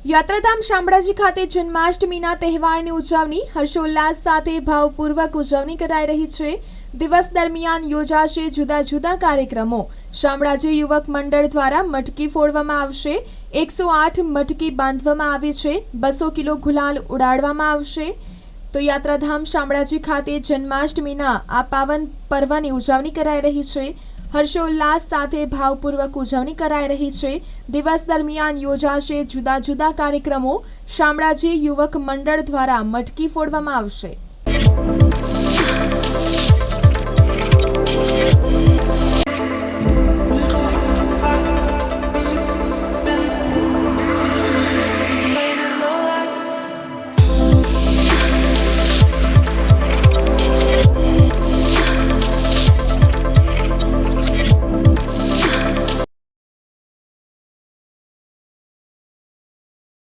યાત્રાધામ શામળાજી ખાતે જન્માષ્ટમીના તહેવારની ઉજવણી હર્ષોલ્લાસ સાથે ભાવપૂર્વક ઉજવણી કરાઈ રહી છે। દિવસ દરમિયાન યોજાશે જુદા જુદા કાર્યક્રમો। શામળાજી યુવક મંડળ દ્વારા મટકી ફોડવામાં આવશે। 108 મટકી બાંધવામાં આવી છે। 200 કિલો ગુલાલ ઉડાડવામાં આવશે। તો યાત્રાધામ શામળાજી ખાતે જન્માષ્ટમીના આ પાવન પર્વની ઉજવણી કરાઈ રહી છે। હર્ષોલ્લાસ સાથે ભાવપૂર્વક ઉજવણી કરાઈ રહી છે। દિવસ દરમિયાન યોજાશે જુદા જુદા કાર્યક્રમો। શામળાજી યુવક મંડળ દ્વારા મટકી ફોડવામાં આવશે।